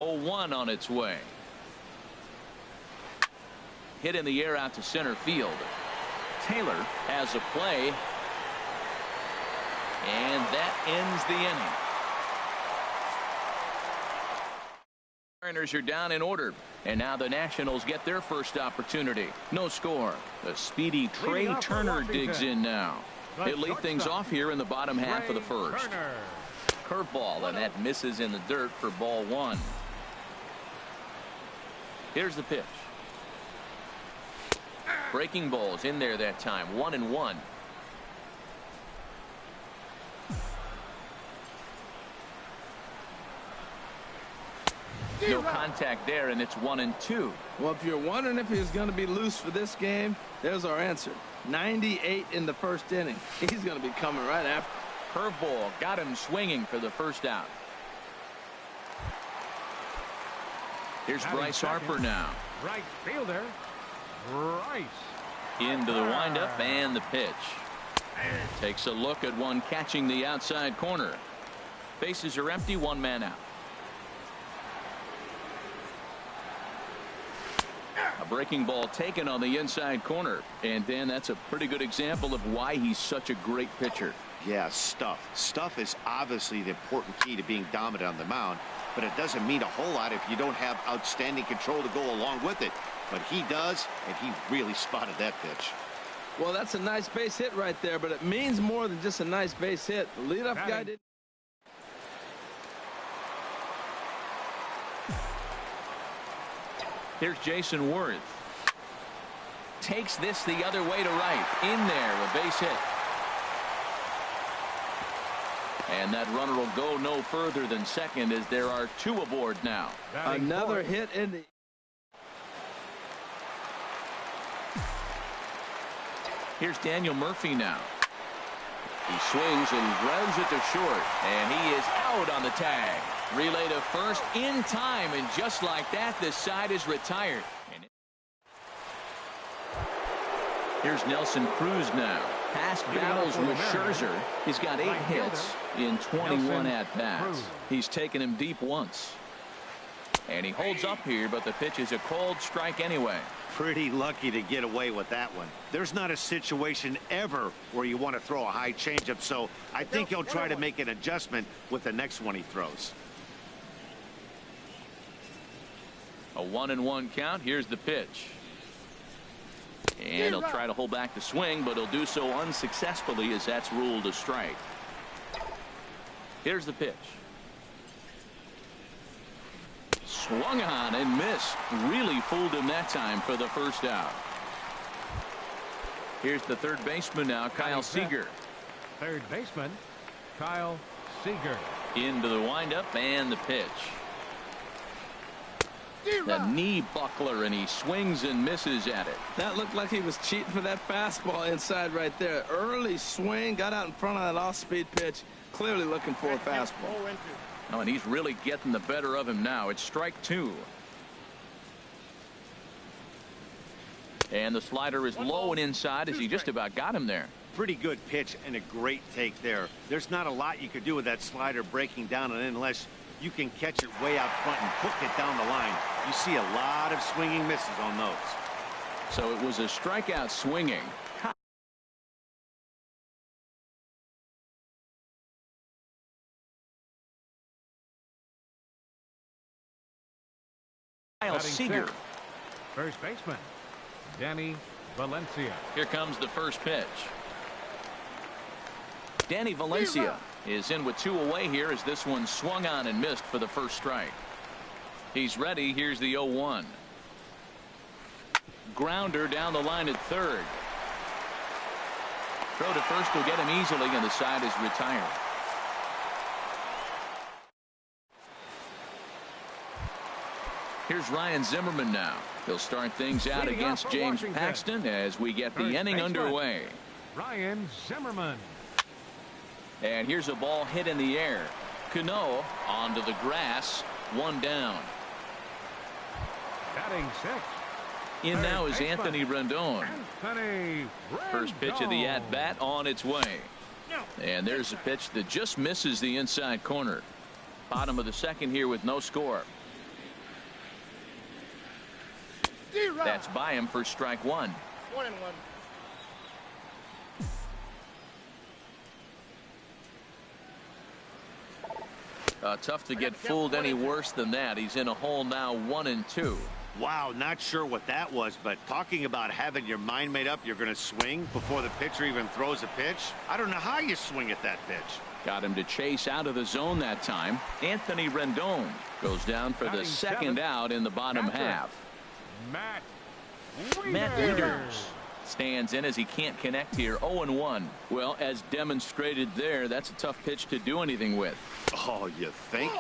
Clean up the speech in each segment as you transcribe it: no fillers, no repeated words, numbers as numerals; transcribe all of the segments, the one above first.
0-1 on its way. Hit in the air out to center field. Taylor has a play. And that ends the inning. Mariners are down in order. And now the Nationals get their first opportunity. No score. The speedy Trey Turner digs in now. He'll lead things off here in the bottom half of the first. Curveball, and that misses in the dirt for ball one. Here's the pitch. Breaking balls in there that time. 1-1. No contact there, and it's 1-2. Well, if you're wondering if he's going to be loose for this game, there's our answer. 98 in the first inning. He's going to be coming right after. Curveball got him swinging for the first out. Here's Bryce Harper now. Right fielder, Bryce. Into the windup and the pitch. Takes a look at one catching the outside corner. Bases are empty, one man out. A breaking ball taken on the inside corner. And Dan, that's a pretty good example of why he's such a great pitcher. Yeah, stuff. Stuff is obviously the important key to being dominant on the mound, but it doesn't mean a whole lot if you don't have outstanding control to go along with it. But he does, and he really spotted that pitch. Well, that's a nice base hit right there, but it means more than just a nice base hit. The leadoff guy did. Here's Jason Worth. Takes this the other way to right. In there, a base hit. And that runner will go no further than second as there are two aboard now. Another hit in the... Here's Daniel Murphy now. He swings and grounds it to short. And he is out on the tag. Relay to first in time, and just like that, this side is retired. Here's Nelson Cruz now. Past battles with Scherzer. He's got 8 hits in 21 at-bats. He's taken him deep once. And he holds up here, but the pitch is a cold strike anyway. Pretty lucky to get away with that one. There's not a situation ever where you want to throw a high changeup, so I think he'll try to make an adjustment with the next one he throws. A 1-1 count. Here's the pitch. And he'll try to hold back the swing, but he'll do so unsuccessfully as that's ruled a strike. Here's the pitch. Swung on and missed. Really fooled him that time for the first out. Here's the third baseman now, Kyle Seager. Third baseman, Kyle Seager. Into the windup and the pitch. The knee buckler, and he swings and misses at it. That looked like he was cheating for that fastball inside right there. Early swing, got out in front of that off-speed pitch. Clearly looking for a fastball. Oh, and he's really getting the better of him now. It's strike 2. And the slider is low and inside as he just about got him there. Pretty good pitch and a great take there. There's not a lot you could do with that slider breaking down, and unless you can catch it way out front and hook it down the line, you see a lot of swinging misses on those. So it was a strikeout swinging. Kyle Seager. First baseman, Danny Valencia. Here comes the first pitch. Danny Valencia is in with 2 away here as this one swung on and missed for the first strike. He's ready. Here's the 0-1. Grounder down the line at third. Throw to first will get him easily, and the side is retired. Here's Ryan Zimmerman now. He'll start things out against James Paxton as we get the inning underway. Ryan Zimmerman. And here's a ball hit in the air. Cano onto the grass. 1 down. Batting 6. In now is Anthony Rendon. First pitch of the at-bat on its way. And there's a pitch that just misses the inside corner. Bottom of the second here with no score. That's by him for strike one. 1-1. Tough to get fooled any worse than that. He's in a hole now, 1-2. Wow, not sure what that was, but talking about having your mind made up, you're going to swing before the pitcher even throws a pitch. I don't know how you swing at that pitch. Got him to chase out of the zone that time. Anthony Rendon goes down for the second out in the bottom half. Matt Wieters stands in as he can't connect here. 0-1. Well, as demonstrated there, that's a tough pitch to do anything with. Oh, you think?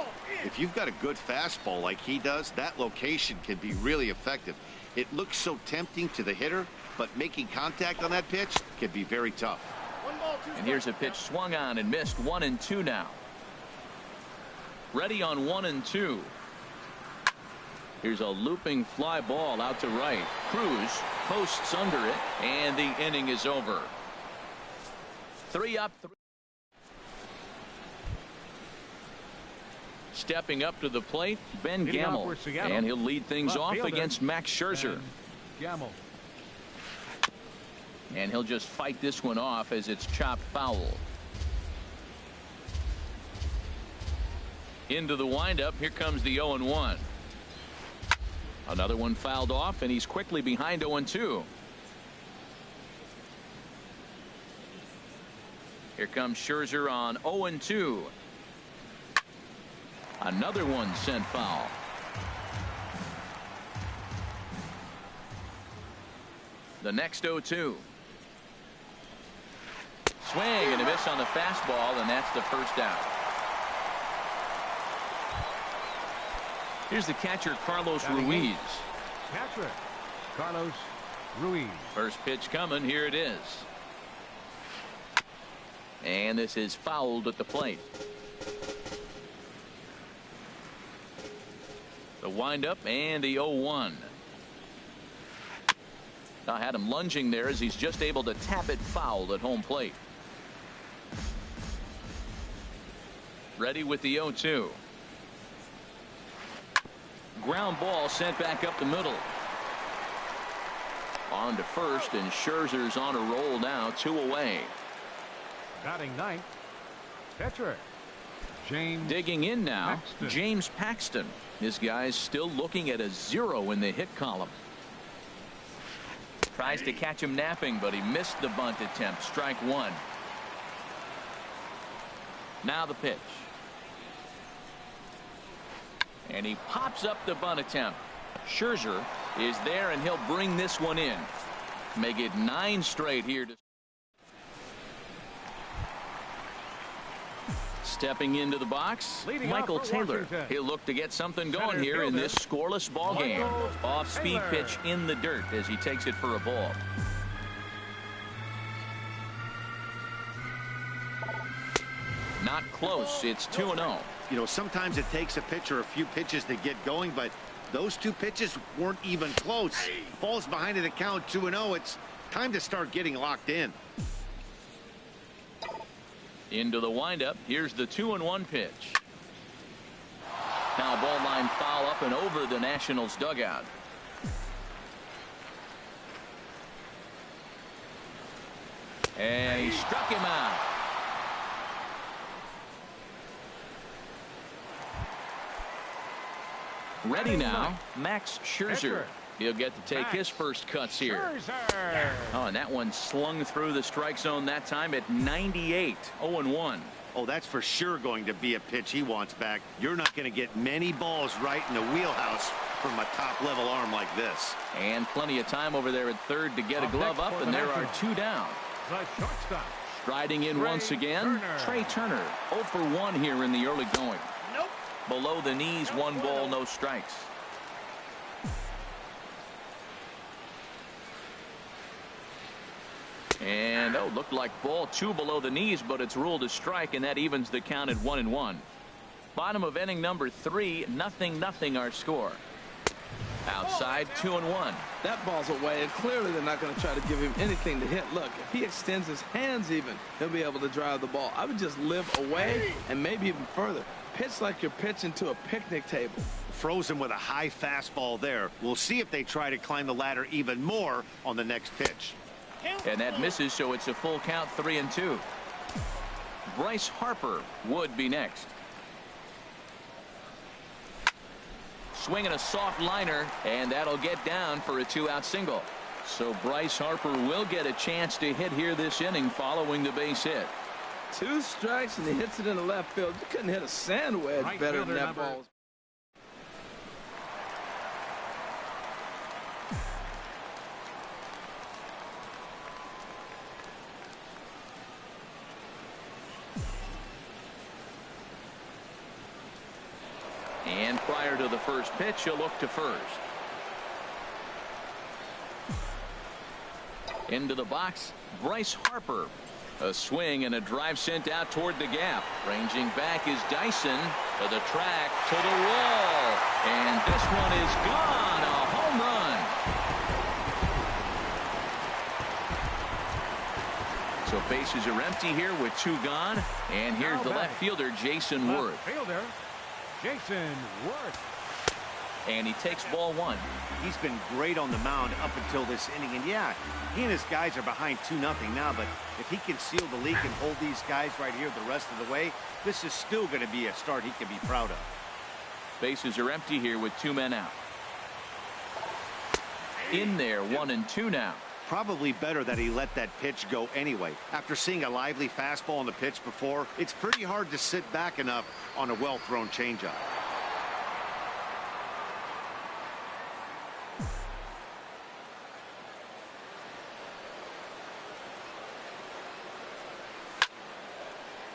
If you've got a good fastball like he does, that location can be really effective. It looks so tempting to the hitter, but making contact on that pitch can be very tough. And here's a pitch swung on and missed. 1-2 now. Ready on 1-2. Here's a looping fly ball out to right. Cruz posts under it, and the inning is over. 3 up. Stepping up to the plate, Ben Gamel, and he'll lead things off against Max Scherzer. Gamel. And he'll just fight this one off as it's chopped foul. Into the windup. Here comes the 0-1. Another one fouled off, and he's quickly behind 0-2. Here comes Scherzer on 0-2. Another one sent foul. The next 0-2. Swing and a miss on the fastball, and that's the first out. Here's the catcher, Carlos Ruiz. Catcher, Carlos Ruiz. First pitch coming. Here it is. And this is fouled at the plate. The windup and the 0-1. I had him lunging there as he's just able to tap it foul at home plate. Ready with the 0-2. Ground ball sent back up the middle. On to first, and Scherzer's on a roll now, 2 away. Batting ninth, catcher James. Digging in now, Paxton. James Paxton. This guy's still looking at a 0 in the hit column. Tries to catch him napping, but he missed the bunt attempt. Strike one. Now the pitch. And he pops up the bunt attempt. Scherzer is there, and he'll bring this one in. Make it 9 straight here. Stepping into the box, Leading Michael off for Taylor. Washington. He'll look to get something going Center here in fielder, this scoreless ball game. Michael Off-speed Taylor. pitch in the dirt as he takes it for a ball. Not close. It's 2-0. You know, sometimes it takes a pitcher a few pitches to get going, but those 2 pitches weren't even close. Falls behind at a count 2-0. It's time to start getting locked in. Into the windup. Here's the 2-1 pitch. Now a ball line foul up and over the Nationals dugout. And he struck him out. Ready now, Max Scherzer. He'll get to take his first cuts here. Scherzer. Oh, and that one slung through the strike zone that time at 98. 0-1. Oh, that's for sure going to be a pitch he wants back. You're not going to get many balls right in the wheelhouse from a top-level arm like this. And plenty of time over there at third to get a glove up, and there are 2 down. The shortstop. Striding in Trey once again, Turner. Trey Turner. 0 for 1 here in the early going. Nope. Below the knees, 1 ball, no strikes. And looked like ball 2 below the knees, but it's ruled a strike, and that evens the count at 1-1. Bottom of inning number 3, 0-0 our score. Outside, 2-1. That ball's away, and clearly they're not going to try to give him anything to hit. Look, if he extends his hands even, he'll be able to drive the ball. I would just live away and maybe even further. pitch like you're pitching to a picnic table. Frozen with a high fastball there. We'll see if they try to climb the ladder even more on the next pitch. And that misses, so it's a full count, 3-2. Bryce Harper would be next. Swinging a soft liner, and that'll get down for a 2-out single. So Bryce Harper will get a chance to hit here this inning following the base hit. 2 strikes and he hits it in the left field. You couldn't hit a sand wedge better than that ball. And prior to the first pitch, he'll look to first. Into the box, Bryce Harper. A swing and a drive sent out toward the gap. Ranging back is Dyson to the track, to the wall. And this one is gone. A home run. So bases are empty here with 2 gone. And here's the left fielder, Jason Worth. Fielder, Jason Worth. And he takes ball 1. He's been great on the mound up until this inning. And yeah, he and his guys are behind 2-0 now, but if he can seal the lead and hold these guys right here the rest of the way, this is still going to be a start he can be proud of. Bases are empty here with 2 men out. In there, 1-2 now. Probably better that he let that pitch go anyway. After seeing a lively fastball on the pitch before, it's pretty hard to sit back enough on a well-thrown changeup.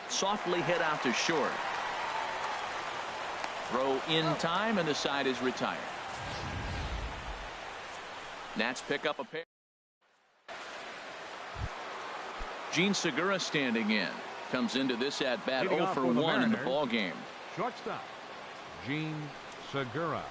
Softly hit out to short. Throw in time, and the side is retired. Nats pick up a pair. Gene Segura standing in. Comes into this at bat 0 for 1 in the ball game. Shortstop, Gene Segura.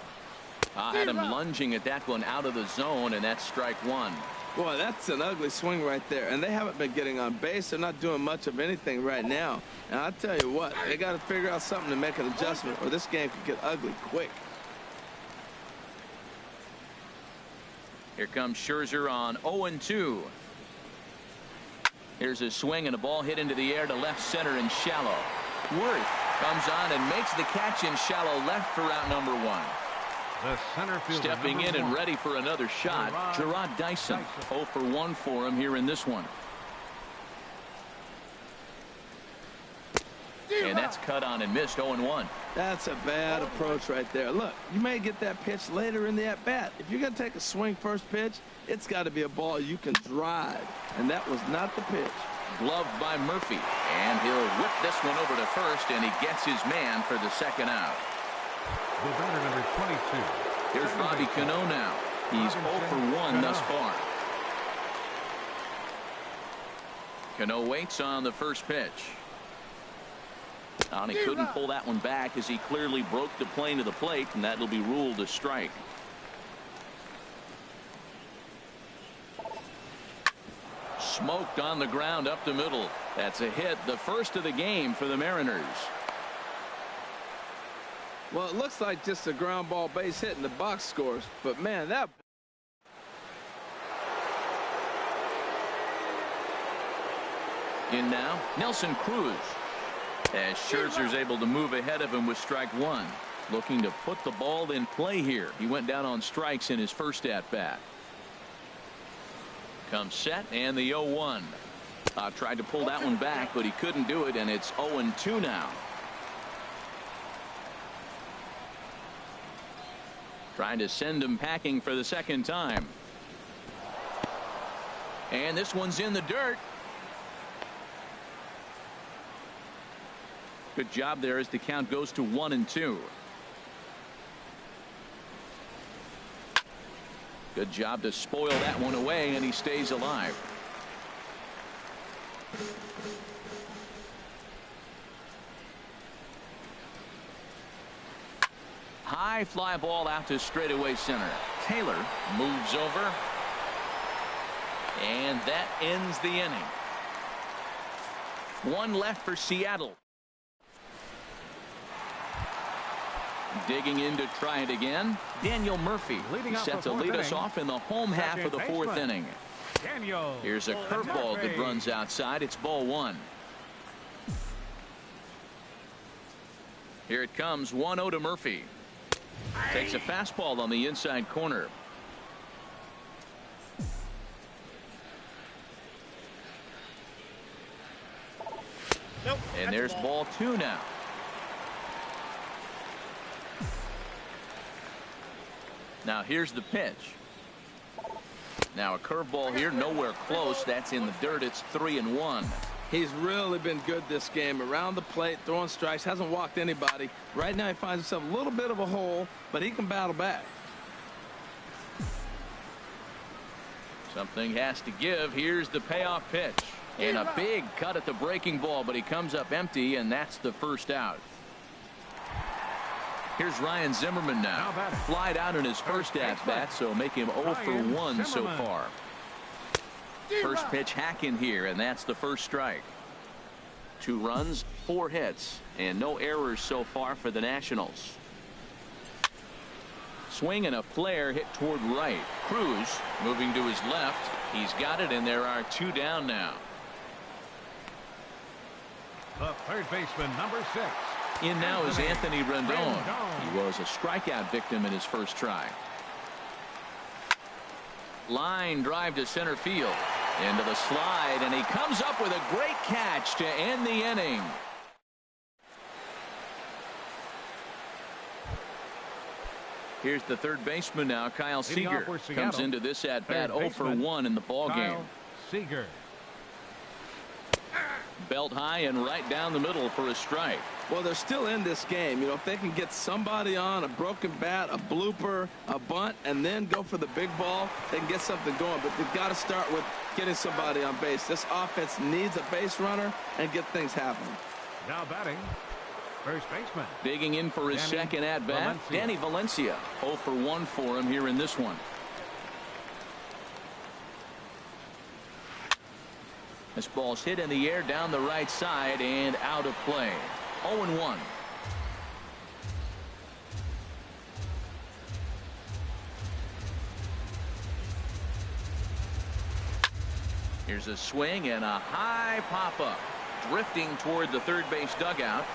Had him lunging at that one out of the zone, and that's strike 1. Boy, that's an ugly swing right there. And they haven't been getting on base. They're not doing much of anything right now. And I'll tell you what, they got to figure out something to make an adjustment, or this game could get ugly quick. Here comes Scherzer on 0-2. Here's a swing and a ball hit into the air to left center and shallow. Worth comes on and makes the catch in shallow left for out number 1. The center fielder, Stepping in and ready for another shot, Jarrod Dyson. 0 for 1 for him here in this one. And that's cut on and missed. 0-1. That's a bad approach right there. Look, you may get that pitch later in the at-bat. If you're going to take a swing first pitch, it's got to be a ball you can drive. And that was not the pitch. Gloved by Murphy. And he'll whip this one over to first, and he gets his man for the second out. The batter, number 22. Here's Robbie Cano now. He's 0 for 1 thus far. Cano waits on the first pitch. And he couldn't pull that one back as he clearly broke the plane to the plate, and that'll be ruled a strike. Smoked on the ground up the middle. That's a hit, the first of the game for the Mariners. Well, it looks like just a ground ball base hit in the box scores, but man, that... In now, Nelson Cruz. As Scherzer's able to move ahead of him with strike 1. Looking to put the ball in play here. He went down on strikes in his first at-bat. Comes set, and the 0-1. Tried to pull that one back, but he couldn't do it, and it's 0-2 now. Trying to send him packing for the second time. And this one's in the dirt. Good job there as the count goes to 1-2. Good job to spoil that one away, and he stays alive. High fly ball out to straightaway center. Taylor moves over. And that ends the inning. One left for Seattle. Digging in to try it again, Daniel Murphy. He's set to lead us off in the home half of the fourth inning. Here's a curveball that runs outside. It's ball one. Here it comes, 1-0 to Murphy. Takes a fastball on the inside corner. And there's ball two now. Now here's the pitch. Now a curveball here, nowhere close. That's in the dirt. It's 3-1. He's really been good this game. Around the plate, throwing strikes, hasn't walked anybody. Right now he finds himself a little bit of a hole, but he can battle back. Something has to give. Here's the payoff pitch. And a big cut at the breaking ball, but he comes up empty, and that's the first out. Here's Ryan Zimmerman now. Flied out in his first at-bat, so make him 0 for 1 so far. First pitch hack in here, and that's the first strike. 2 runs, 4 hits, and no errors so far for the Nationals. Swing and a flare hit toward right. Cruz moving to his left. He's got it, and there are 2 down now. The third baseman, number 6. In now is Anthony Rendon. He was a strikeout victim in his first try. Line drive to center field. Into the slide, and he comes up with a great catch to end the inning. Here's the third baseman now, Kyle Seager. Comes into this at-bat 0 for 1 in the ballgame. Seager. Belt high and right down the middle for a strike. Well, they're still in this game. You know, if they can get somebody on, a broken bat, a blooper, a bunt, and then go for the big ball, they can get something going. But they've got to start with getting somebody on base. This offense needs a base runner and get things happening. Now batting, first baseman. Digging in for his second at-bat, Danny Valencia. 0 for 1 for him here in this one. This ball's hit in the air down the right side and out of play. 0-1. Here's a swing and a high pop-up. Drifting toward the third base dugout.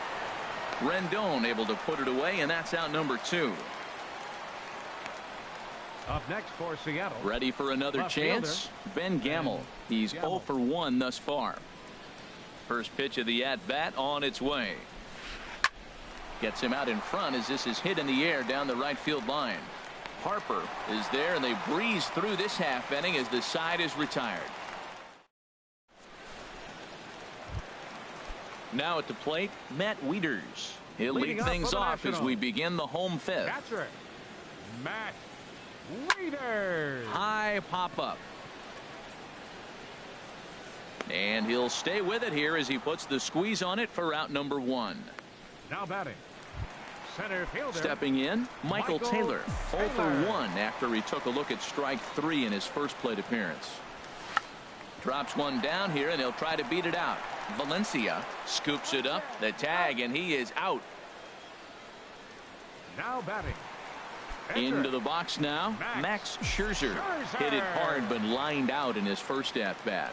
Rendon able to put it away, and that's out number 2. Up next for Seattle. Ready for another chance? Ben Gamel. He's 0 for 1 thus far. First pitch of the at-bat on its way. Gets him out in front as this is hit in the air down the right field line. Harper is there, and they breeze through this half inning as the side is retired. Now at the plate, Matt Wieters. He'll lead things off as we begin the home fifth. Catcher, Matt Wieters. High pop-up. And he'll stay with it here as he puts the squeeze on it for out number 1. Now batting, center fielder. Stepping in, Michael Taylor. 0 for 1 after he took a look at strike 3 in his first plate appearance. Drops one down here, and he'll try to beat it out. Valencia scoops it up, the tag, and he is out. Now batting. Into the box now, Max Scherzer. Hit it hard but lined out in his first at-bat.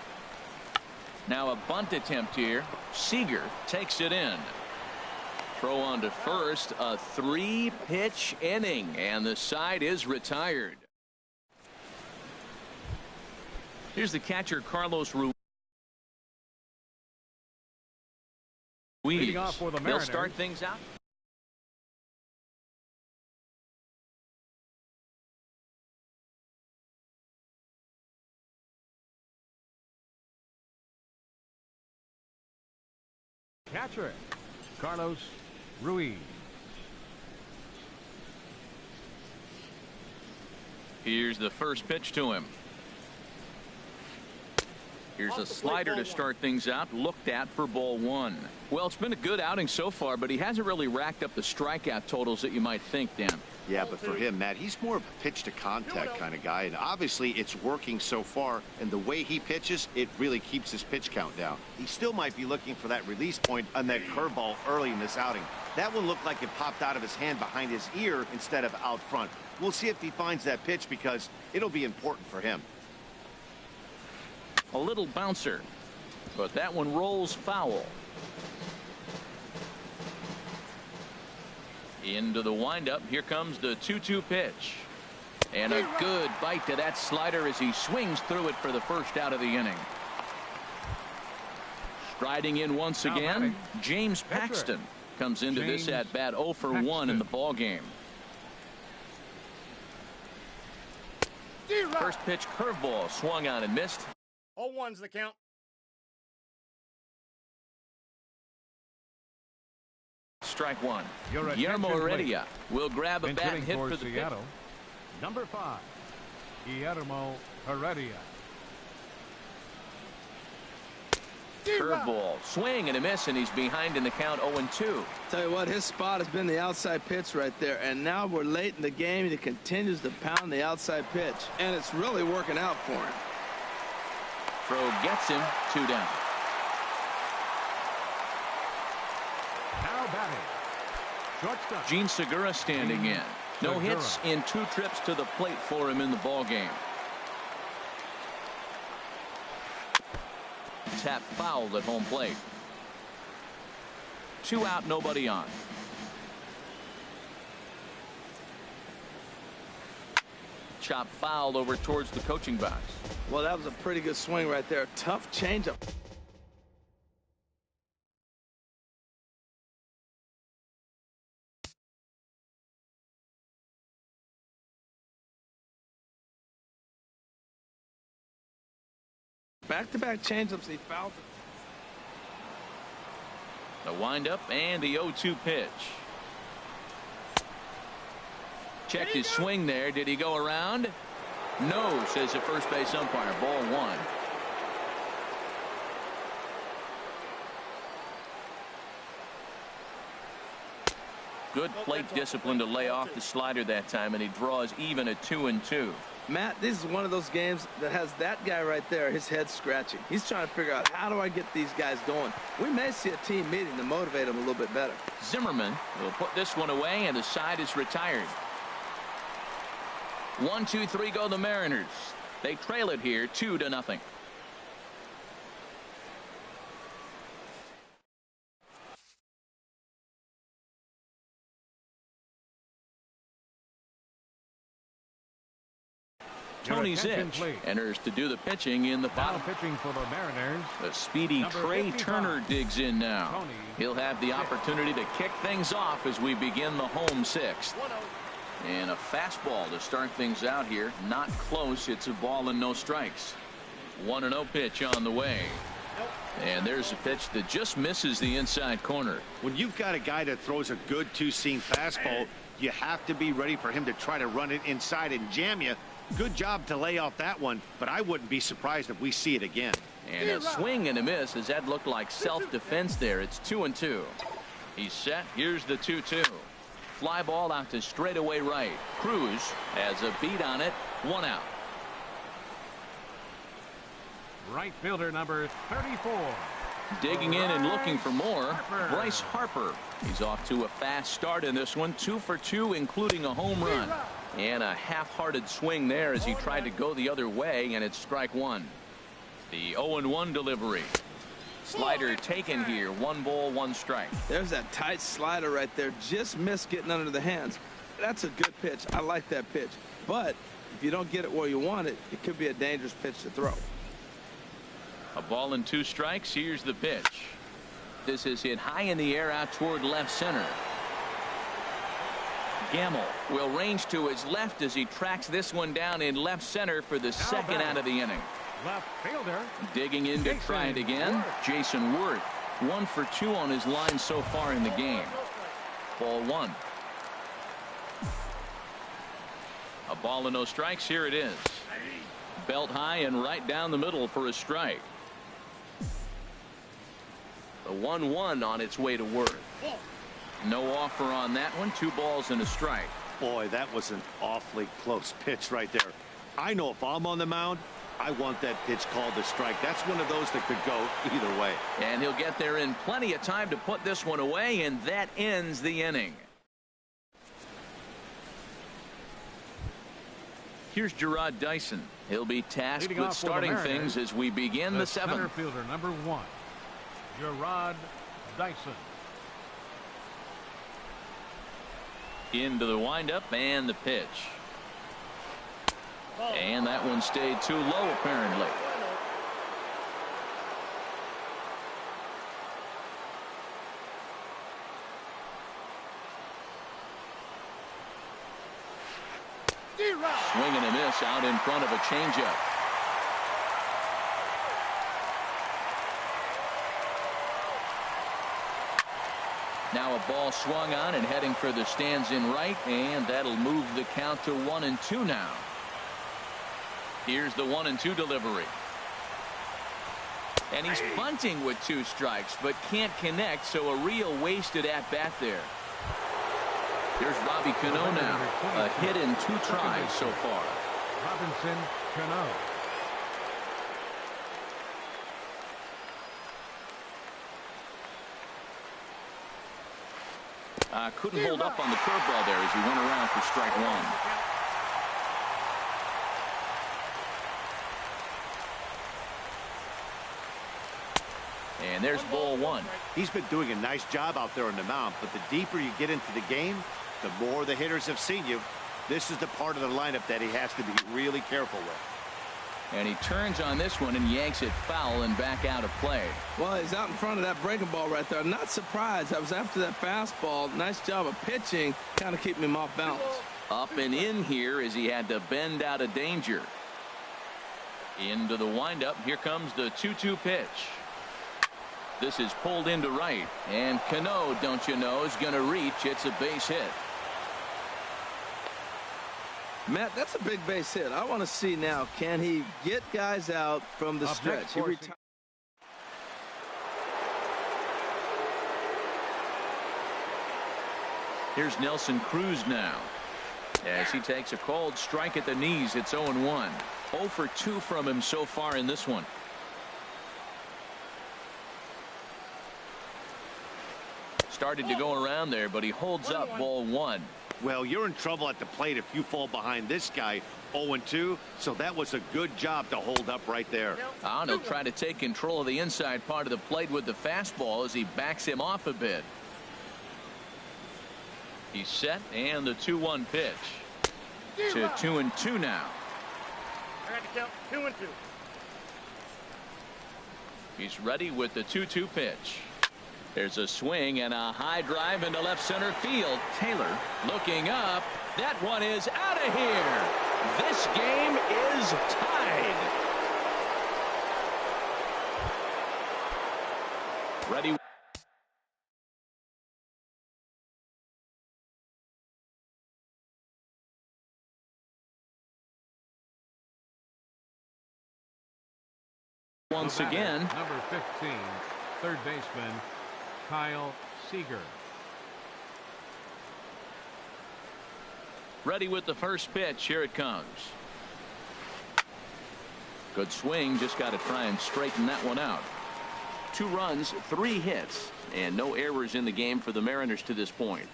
Now a bunt attempt here. Seager takes it in. Throw on to first, a 3-pitch inning, and the side is retired. Here's the catcher, Carlos Ruiz. They'll start things out. Catcher, Carlos Ruiz. Here's the first pitch to him. Here's a slider to start things out, looked at for ball 1. Well, it's been a good outing so far, but he hasn't really racked up the strikeout totals that you might think, Dan. Yeah, but for him, Matt, he's more of a pitch-to-contact kind of guy, and obviously it's working so far, and the way he pitches, it really keeps his pitch count down. He still might be looking for that release point on that curveball early in this outing. That one looked like it popped out of his hand behind his ear instead of out front. We'll see if he finds that pitch because it'll be important for him. A little bouncer, but that one rolls foul. Into the windup. Here comes the 2-2 pitch. And a good bite to that slider as he swings through it for the first out of the inning. Striding in once again, James Paxton comes into this at bat 0 for 1 in the ball game. First pitch curveball swung on and missed. 0-1's the count. Strike one. Your Guillermo attention, Heredia will grab a bat and hit for the Seattle. Number 5, Guillermo Heredia. Curveball, swing and a miss, and he's behind in the count 0-2. Tell you what, his spot has been the outside pitch right there, and now we're late in the game, and he continues to pound the outside pitch, and it's really working out for him. Throw gets him, 2 down. Now batting, shortstop. Gene Segura standing in. No hits in 2 trips to the plate for him in the ball game. Tap fouled at home plate. 2 out, nobody on. Chop fouled over towards the coaching box. Well, that was a pretty good swing right there. Tough changeup. Back-to-back changeups, he fouled it. The windup and the 0-2 pitch. Checked his swing there. Did he go around? No, says the first base umpire. Ball 1. Good plate discipline to lay off the slider that time, and he draws even at 2-2. Matt, this is one of those games that has that guy right there, his head scratching. He's trying to figure out, how do I get these guys going? We may see a team meeting to motivate them a little bit better. Zimmerman will put this one away, and the side is retired. 1, 2, 3 go the Mariners. They trail it here 2-0. Tony Zitch enters to do the pitching in the bottom. Now pitching for the Mariners. The speedy Trey Turner digs in now. He'll have the opportunity to kick things off as we begin the home 6th. And a fastball to start things out here. Not close. It's a ball and no strikes. 1-0 pitch on the way. And there's a pitch that just misses the inside corner. When you've got a guy that throws a good 2-seam fastball, you have to be ready for him to try to run it inside and jam you. Good job to lay off that one, but I wouldn't be surprised if we see it again. And a swing and a miss, as that looked like self-defense there. It's 2-2. He's set. Here's the 2-2. Fly ball out to straightaway right. Cruz has a beat on it. 1 out. Right fielder number 34. Digging in and looking for more, Bryce Harper. He's off to a fast start in this one. 2 for 2, including a home run. And a half-hearted swing there as he tried to go the other way, and it's strike 1. The 0-1 delivery. Slider taken here. 1 ball, 1 strike. There's that tight slider right there. Just missed getting under the hands. That's a good pitch. I like that pitch. But if you don't get it where you want it, it could be a dangerous pitch to throw. A ball and 2 strikes. Here's the pitch. This is hit high in the air out toward left center. Gamble will range to his left as he tracks this one down in left center for the second out of the inning. Left fielder. Digging in to try it again. Jason Worth. 1 for 2 on his line so far in the game. Ball 1. A ball and no strikes. Here it is. Belt high and right down the middle for a strike. The 1-1 on its way to Worth. No offer on that one. 2 balls and a strike. Boy, that was an awfully close pitch right there. I know if I'm on the mound, I want that pitch called a strike. That's one of those that could go either way. And he'll get there in plenty of time to put this one away, and that ends the inning. Here's Gerard Dyson. He'll be tasked with starting things as we begin the seventh. Center fielder number 1, Gerard Dyson. Into the windup and the pitch. And that one stayed too low, apparently. Swing and a miss out in front of a changeup. Now a ball swung on and heading for the stands in right, and that'll move the count to 1-2 now. Here's the 1-2 delivery. And he's bunting with 2 strikes, but can't connect, so a real wasted at-bat there. Here's Robbie Cano now. A hit in 2 tries so far. Robinson Cano. Couldn't hold up on the curveball there as he went around for strike 1. And there's ball 1. He's been doing a nice job out there on the mound, but the deeper you get into the game, the more the hitters have seen you. This is the part of the lineup that he has to be really careful with. And he turns on this one and yanks it foul and back out of play. Well, he's out in front of that breaking ball right there. Not surprised. I was after that fastball. Nice job of pitching, kind of keeping him off balance. Up and in here as he had to bend out of danger. Into the windup. Here comes the 2-2 pitch. This is pulled into right. And Cano, don't you know, is going to reach. It's a base hit. Matt, that's a big base hit. I want to see now, can he get guys out from the stretch? He Here's Nelson Cruz now. As he takes a cold strike at the knees, it's 0-1. 0 for 2 from him so far in this one. Started to go around there, but he holds up ball 1. Well, you're in trouble at the plate if you fall behind this guy 0-2, so that was a good job to hold up right there. He'll try to take control of the inside part of the plate with the fastball as he backs him off a bit. He's set, and the 2-1 pitch. To 2-2 now. I got to count 2-2. He's ready with the 2-2 pitch. There's a swing and a high drive into left center field. Taylor looking up. That one is out of here. This game is tied. Ready. Once again. Number 15, third baseman, Kyle Seager. Ready with the first pitch. Here it comes. Good swing. Just got to try and straighten that one out. 2 runs, 3 hits, and no errors in the game for the Mariners to this point.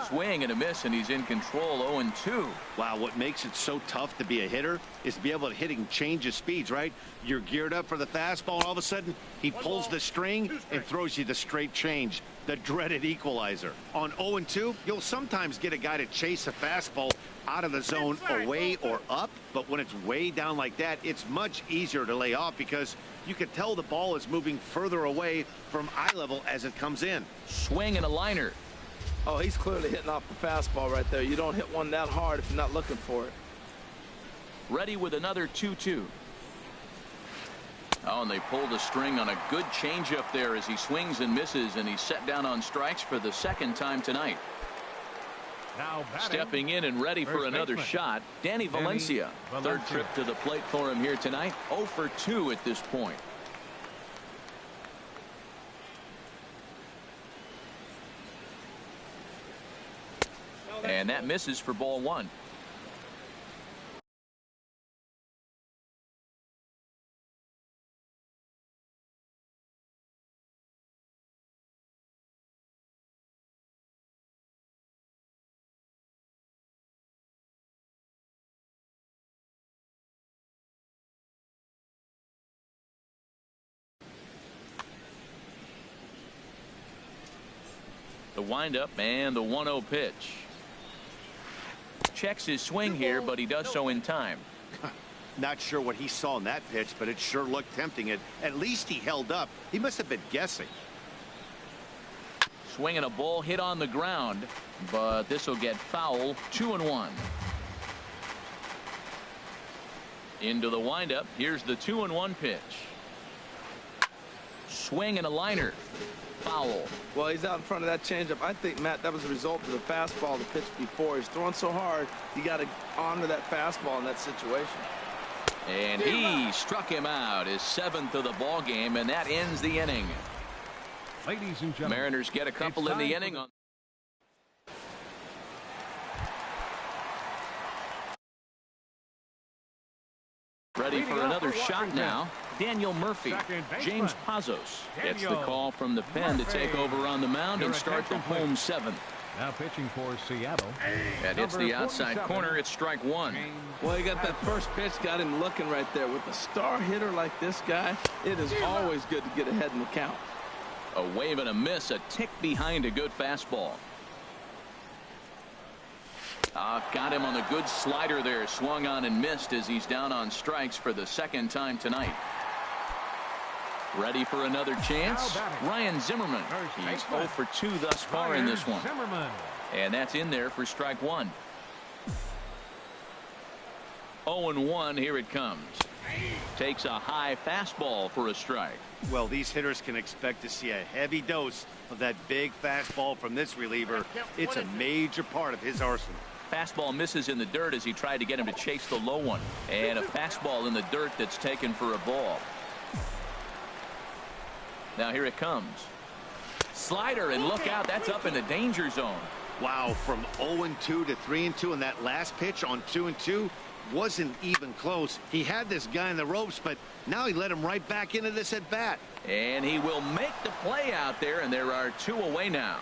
Swing and a miss, and he's in control. 0-2. Wow, what makes it so tough to be a hitter is to be able to hit and change his speeds, right? You're geared up for the fastball, and all of a sudden he pulls the string and throws you the straight change, the dreaded equalizer. On 0-2, you'll sometimes get a guy to chase a fastball out of the zone away or up, but when it's way down like that, it's much easier to lay off because you can tell the ball is moving further away from eye level as it comes in. Swing and a liner. Oh, he's clearly hitting off the fastball right there. You don't hit one that hard if you're not looking for it. Ready with another 2-2. Oh, and they pulled a string on a good changeup there as he swings and misses, and he's set down on strikes for the second time tonight. Now batting, stepping in and ready for another shot, Danny Valencia. Third trip to the plate for him here tonight. 0 for 2 at this point. And that misses for ball one. The windup and the 1-0 pitch. Checks his swing here, but he does so in time. Not sure what he saw in that pitch, but it sure looked tempting. At least he held up. He must have been guessing. Swinging a ball hit on the ground, but this will get foul. 2-1. Into the windup. Here's the 2-1 pitch. Swing and a liner. Foul. Well, he's out in front of that changeup. I think, Matt, that was a result of the fastball the pitch before. He's throwing so hard, you got to honor that fastball in that situation. And he struck him out, his 7th of the ball game, and that ends the inning. Ladies and gentlemen, Mariners get a couple in the inning. Ready for another shot now. Daniel Murphy, James Pazos gets the call from the pen to take over on the mound and start the home 7th. Now pitching for Seattle. That hits the outside corner. It's strike one. Well, he got that first pitch, got him looking right there. With a star hitter like this guy, it is always good to get ahead in the count. A wave and a miss, a tick behind a good fastball. Got him on the good slider there. Swung on and missed as he's down on strikes for the 2nd time tonight. Ready for another chance. Ryan Zimmerman. He's 0 for 2 thus far in this one. And that's in there for strike one. 0-1. Here it comes. Takes a high fastball for a strike. Well, these hitters can expect to see a heavy dose of that big fastball from this reliever. It's a major part of his arsenal. Fastball misses in the dirt as he tried to get him to chase the low one. And a fastball in the dirt that's taken for a ball. Now here it comes. Slider, and look out, that's up in the danger zone. Wow, from 0-2 to 3-2, and that last pitch on 2-2 wasn't even close. He had this guy in the ropes, but now he let him right back into this at bat. And he will make the play out there, and there are 2 away now.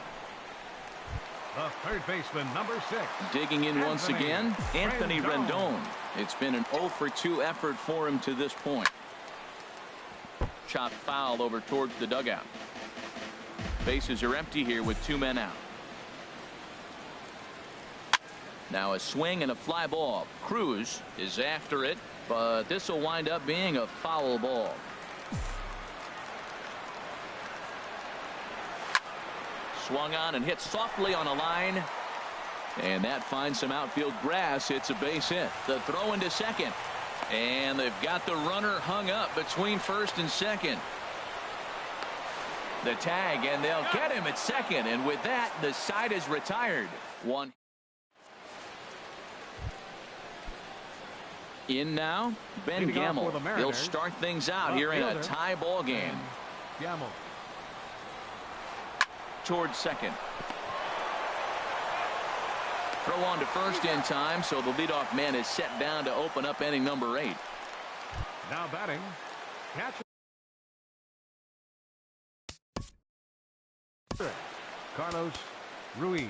The third baseman, number 6. Digging in once again, Anthony Rendon. It's been an 0 for 2 effort for him to this point. Chopped foul over towards the dugout. Bases are empty here with 2 men out. Now a swing and a fly ball. Cruz is after it, but this will wind up being a foul ball. Swung on and hit softly on a line. And that finds some outfield grass. It's a base hit. The throw into second. And they've got the runner hung up between first and second. The tag, and they'll get him at second. And with that, the side is retired. One. In now, Ben Gamble. He'll start things out here in a tie ball game. Gamble. Towards second. Throw on to first in time, so the leadoff man is set down to open up inning number 8. Now batting, catcher Carlos Ruiz.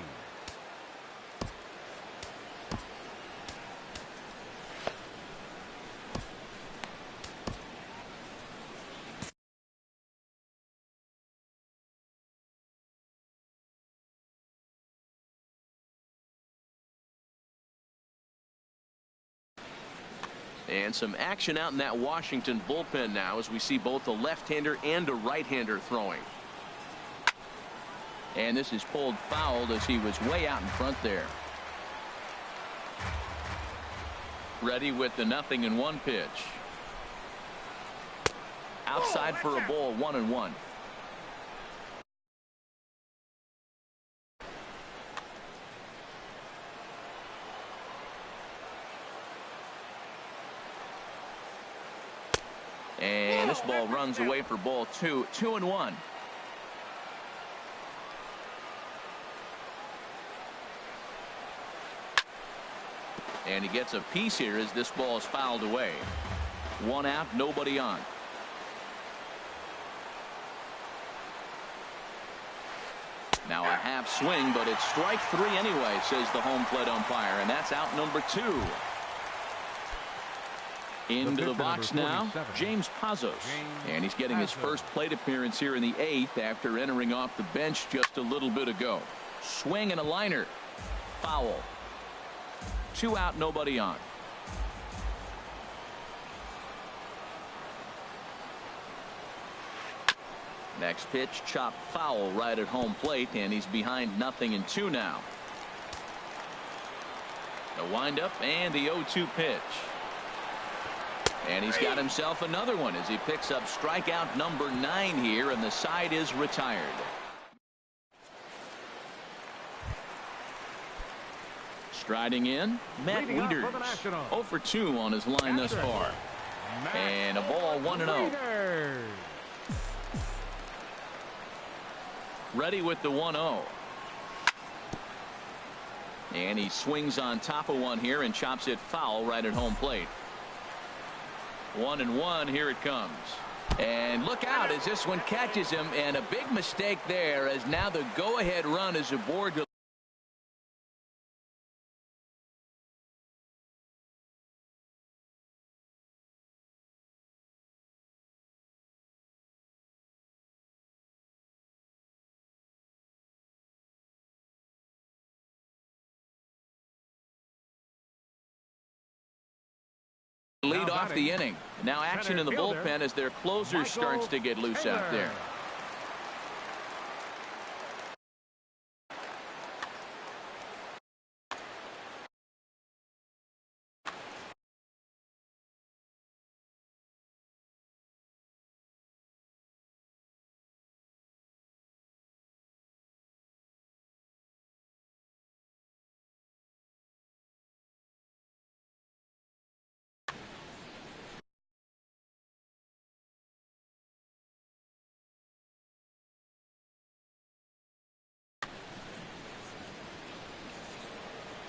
And some action out in that Washington bullpen now as we see both a left-hander and a right-hander throwing. And this is pulled fouled as he was way out in front there. Ready with the 0-1 pitch. Outside for a ball, 1-1. And this ball runs away for ball 2. 2-1. And he gets a piece here as this ball is fouled away. 1 out, nobody on. Now a half swing, but it's strike 3 anyway, says the home plate umpire, and that's out number 2. Into the box now, James Pazos. And he's getting his first plate appearance here in the 8th after entering off the bench just a little bit ago. Swing and a liner. Foul. 2 out, nobody on. Next pitch, chopped foul right at home plate, and he's behind 0-2 now. The windup and the 0-2 pitch. And he's got himself another one as he picks up strikeout number 9 here, and the side is retired. Striding in, Matt Wieters. 0 for 2 on his line thus far. And a ball 1-0. Ready with the 1-0. And he swings on top of one here and chops it foul right at home plate. 1-1, here it comes. And look out as this one catches him, and a big mistake there as now the go-ahead run is aboard. Lead off the inning. Now action in the bullpen as their closer starts to get loose out there.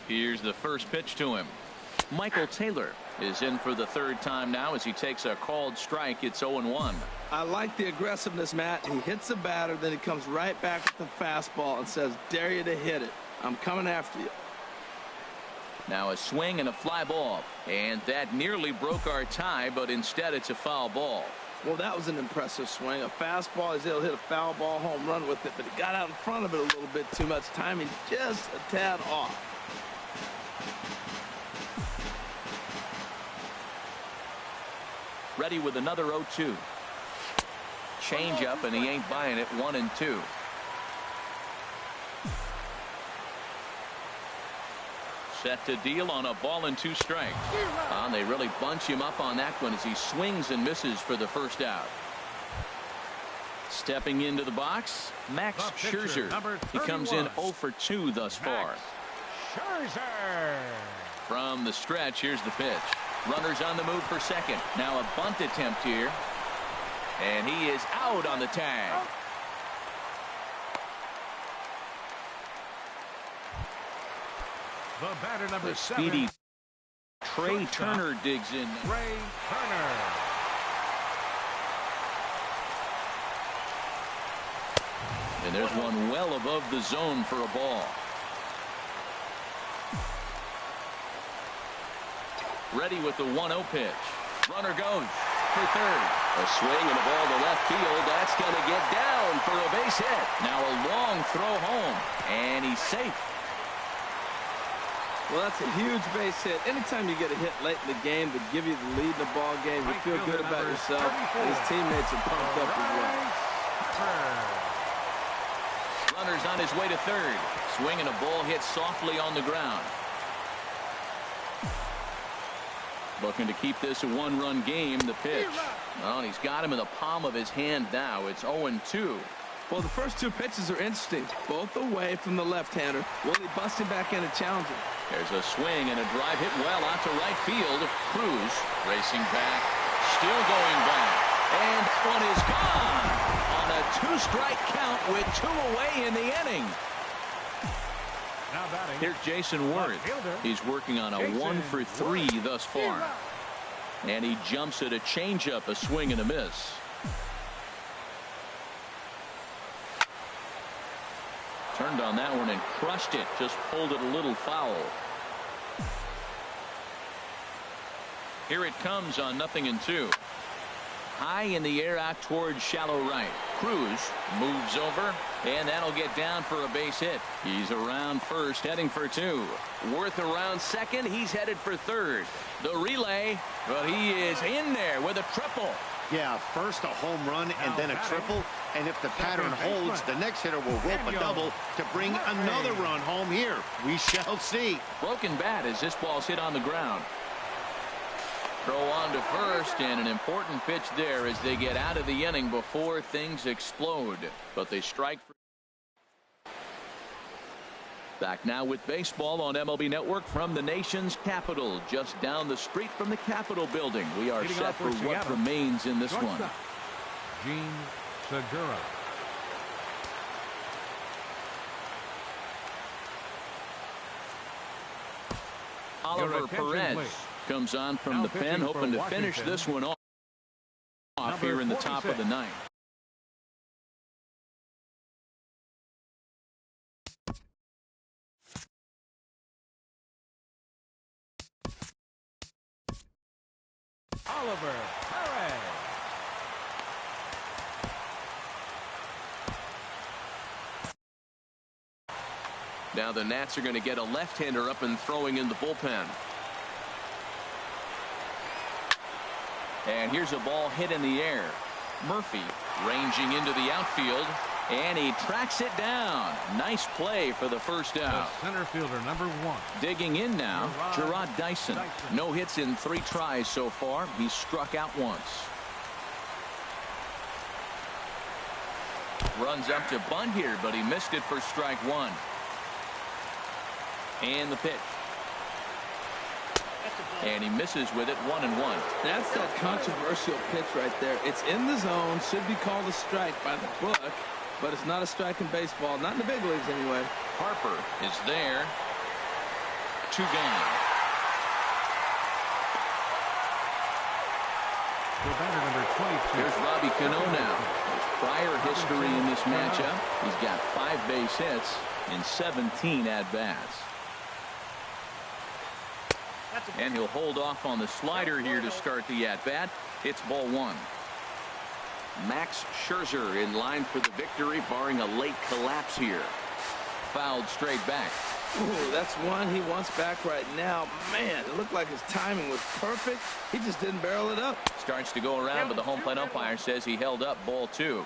Here's the first pitch to him. Michael Taylor is in for the 3rd time now as he takes a called strike. It's 0-1. I like the aggressiveness, Matt. He hits the batter, then he comes right back with the fastball and says, dare you to hit it. I'm coming after you. Now a swing and a fly ball. And that nearly broke our tie, but instead it's a foul ball. Well, that was an impressive swing. A fastball, he'll hit a foul ball home run with it, but he got out in front of it a little bit too much. Timing just a tad off. Ready with another 0-2. Change up, and he ain't buying it. 1-2. Set to deal on a ball and 2 strikes. And they really bunch him up on that one as he swings and misses for the first out. Stepping into the box, Max Scherzer. He comes in 0 for 2 thus far. Scherzer. From the stretch, here's the pitch. Runners on the move for second. Now a bunt attempt here. And he is out on the tag. The batter number 7. Speedy Trey Turner digs in. Trey Turner. And there's one well above the zone for a ball. Ready with the 1-0 pitch. Runner goes for third. A swing and a ball to left field. That's going to get down for a base hit. Now a long throw home, and he's safe. Well, that's a huge base hit. Anytime you get a hit late in the game to give you the lead in the ball game, you feel good about yourself. And his teammates are pumped up as well. Runner's on his way to third. Swing and a ball hit softly on the ground. Looking to keep this a 1-run game. The pitch. Well, he's got him in the palm of his hand now. It's 0-2. Well, the first 2 pitches are interesting. Both away from the left-hander. Will he bust him back in and challenge him? There's a swing and a drive hit well out to right field. Cruz racing back. Still going back. And that one is gone on a 2-strike count with 2 away in the inning. Now batting. Here's Jason Worth. He's working on a 1-for-3 thus far. And he jumps at a changeup, a swing and a miss. Turned on that one and crushed it. Just pulled it a little foul. Here it comes on 0-2. High in the air out towards shallow right. Cruz moves over, and that'll get down for a base hit. He's around first, heading for 2. Worth around second. He's headed for third. The relay, but he is in there with a triple. Yeah, first a home run and then a triple. And if the pattern holds, the next hitter will rope a double to bring another run home here. We shall see. Broken bat as this ball's hit on the ground. Throw on to first, and an important pitch there as they get out of the inning before things explode. But they strike. Back now with baseball on MLB Network from the nation's capital, just down the street from the Capitol building. We are set for what remains in this one. Gene Segura. Oliver Perez comes on from the pen, hoping to finish this one off here in the top of the ninth. Oliver Perez. Now the Nats are going to get a left-hander up and throwing in the bullpen. And here's a ball hit in the air. Murphy ranging into the outfield, and he tracks it down. Nice play for the first out. The center fielder, number 1. Digging in now, Gerard Dyson. No hits in 3 tries so far. He's struck out once. Runs up to bunt here, but he missed it for strike 1. And the pitch. And he misses with it, 1-1. That's that controversial pitch right there. It's in the zone, should be called a strike by the book, but it's not a strike in baseball, not in the big leagues anyway. Harper is there. 2 gone. The batter, number 22. Here's Robbie Cano now. His prior history in this matchup, he's got 5 base hits in 17 at-bats. And he'll hold off on the slider here to start the at-bat. It's ball 1. Max Scherzer in line for the victory, barring a late collapse here. Fouled straight back. Ooh, that's one he wants back right now. Man, it looked like his timing was perfect. He just didn't barrel it up. Starts to go around, but the home plate umpire says he held up. Ball 2.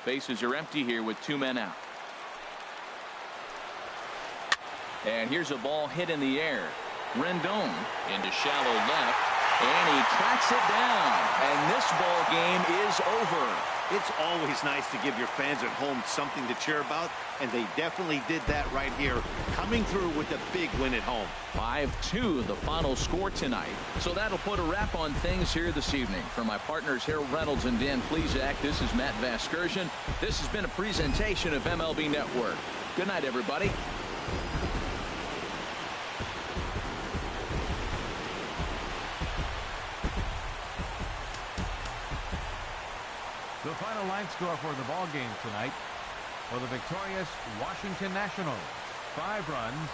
Bases are empty here with 2 men out. And here's a ball hit in the air. Rendon into shallow left, and he tracks it down, and this ball game is over. It's always nice to give your fans at home something to cheer about, and they definitely did that right here, coming through with a big win at home. 5-2 the final score tonight. So that'll put a wrap on things here this evening. For my partners Harold Reynolds and Dan Plesac, this is Matt Vasgersian. This has been a presentation of MLB Network. Good night, everybody. The final line score for the ball game tonight for the victorious Washington Nationals: 5 runs,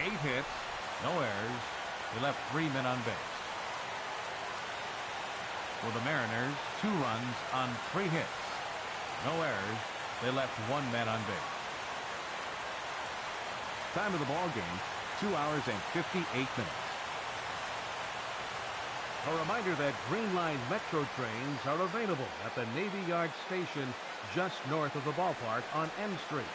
8 hits, no errors. They left 3 men on base. For the Mariners, 2 runs on 3 hits, no errors. They left 1 man on base. Time of the ball game, 2 hours and 58 minutes. A reminder that Green Line Metro trains are available at the Navy Yard station just north of the ballpark on M Street.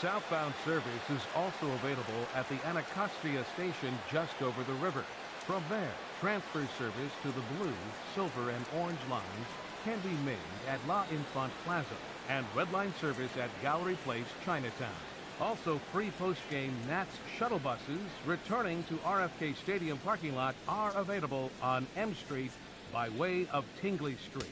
Southbound service is also available at the Anacostia station just over the river. From there, transfer service to the blue, silver, and orange lines can be made at La Infant Plaza, and red line service at Gallery Place, Chinatown. Also, free post-game Nats shuttle buses returning to RFK Stadium parking lot are available on M Street by way of Tingley Street.